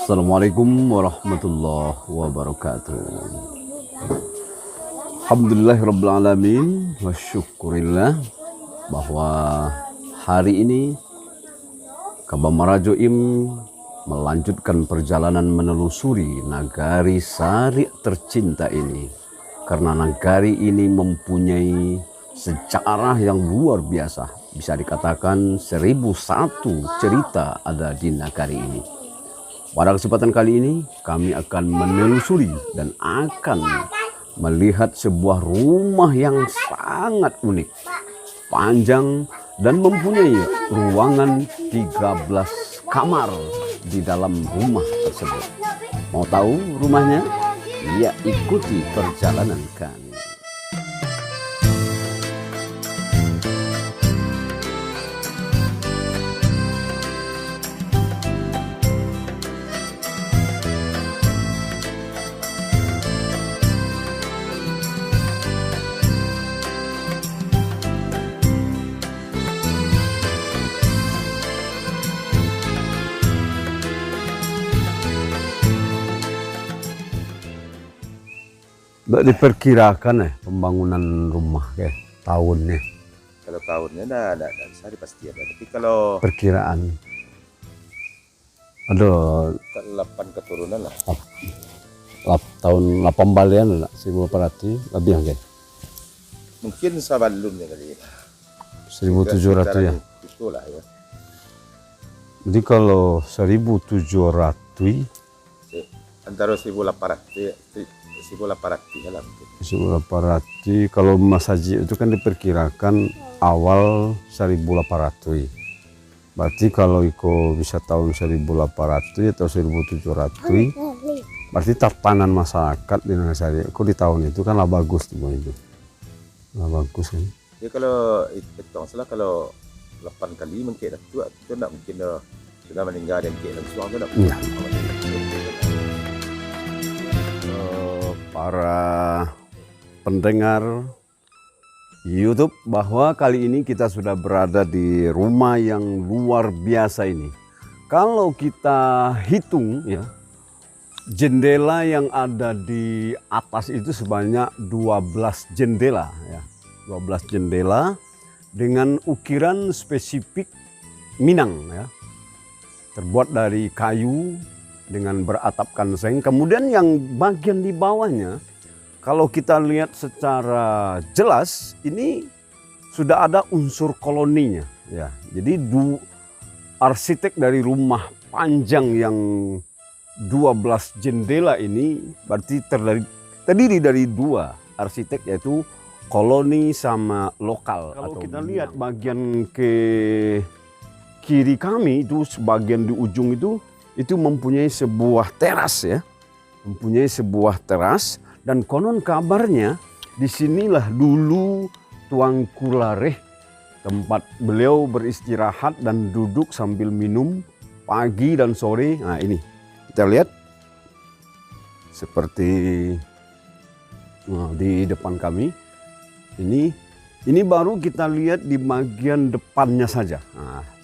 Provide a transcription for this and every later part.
Assalamualaikum warahmatullahi wabarakatuh. Alhamdulillahirrabbilalamin wa syukurillah bahwa hari ini Kabamara Joim melanjutkan perjalanan menelusuri nagari Sari tercinta ini. Karena nagari ini mempunyai sejarah yang luar biasa. Bisa dikatakan 1001 cerita ada di nagari ini. Pada kesempatan kali ini kami akan menelusuri dan akan melihat sebuah rumah yang sangat unik, panjang dan mempunyai ruangan 13 kamar di dalam rumah tersebut. Mau tahu rumahnya? Ya, ikuti perjalanan kami. Diperkirakan pembangunan rumah tahunnya. Kalau tahunnya enggak bisa dipastikan. Tapi kalau Perkiraan ada 8 keturunan lah. tahun 8 balian 1800 lebih kan? Mungkin sebelumnya kali. 1700 ya. Itulah ya. Jadi kalau 1700 Antara 1800 lah mungkin. 1800 kalau Mas Haji itu kan diperkirakan awal 1800. Berarti kalau Iko bisa tahun 1800 atau 1700 berarti tatanan masyarakat di Nagasari Iko di tahun itu kan lah bagus tuh itu. Lah bagus kan. Ya kalau itu masalah kalau 8 kali mungkin tua itu enggak mungkin sudah meninggal dan kayak langsung enggak. Para pendengar YouTube bahwa kali ini kita sudah berada di rumah yang luar biasa ini. Kalau kita hitung ya, jendela yang ada di atas itu sebanyak 12 jendela ya. 12 jendela dengan ukiran spesifik Minang ya. Terbuat dari kayu dengan beratapkan seng. Kemudian yang bagian di bawahnya, kalau kita lihat secara jelas, ini sudah ada unsur koloninya. Ya, jadi arsitek dari rumah panjang yang 12 jendela ini berarti terdiri dari 2 arsitek, yaitu koloni sama lokal. Kalau kita lihat bagian ke kiri kami itu, sebagian di ujung itu mempunyai sebuah teras ya, mempunyai sebuah teras, dan konon kabarnya disinilah dulu Tuang Kulareh tempat beliau beristirahat dan duduk sambil minum pagi dan sore. Nah ini kita lihat seperti di depan kami ini baru kita lihat di bagian depannya saja. Nah,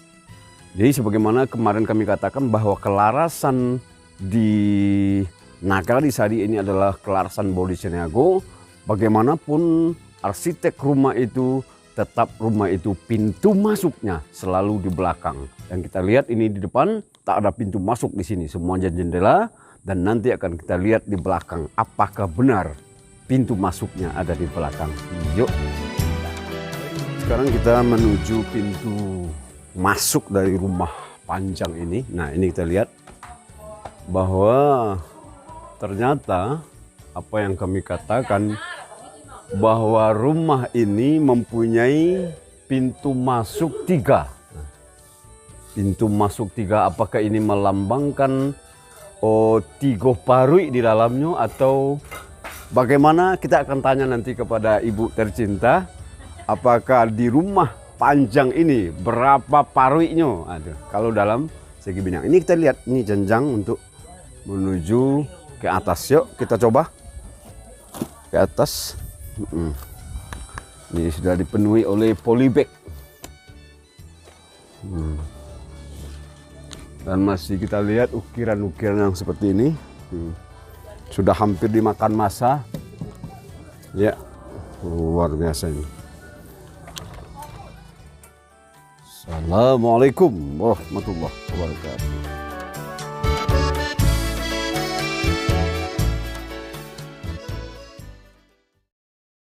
jadi sebagaimana kemarin kami katakan bahwa kelarasan di nagari Sari ini adalah kelarasan Bodhiseniago. Bagaimanapun arsitek rumah itu, tetap rumah itu pintu masuknya selalu di belakang. Dan kita lihat ini di depan tak ada pintu masuk di sini, semuanya jendela. Dan nanti akan kita lihat di belakang apakah benar pintu masuknya ada di belakang. Yuk. Sekarang kita menuju pintu masuk dari rumah panjang ini. Nah ini kita lihat bahwa ternyata apa yang kami katakan bahwa rumah ini mempunyai pintu masuk 3. Pintu masuk 3, apakah ini melambangkan tiga parui di dalamnya atau bagaimana? Kita akan tanya nanti kepada ibu tercinta apakah di rumah panjang ini berapa paruinya. Aduh, kalau dalam segi bidang ini kita lihat ini jenjang untuk menuju ke atas. Yuk kita coba ke atas. Ini sudah dipenuhi oleh polybag. Dan masih kita lihat ukiran-ukiran yang seperti ini. Sudah hampir dimakan masa. Ya, luar biasa ini. Assalamualaikum warahmatullahi wabarakatuh.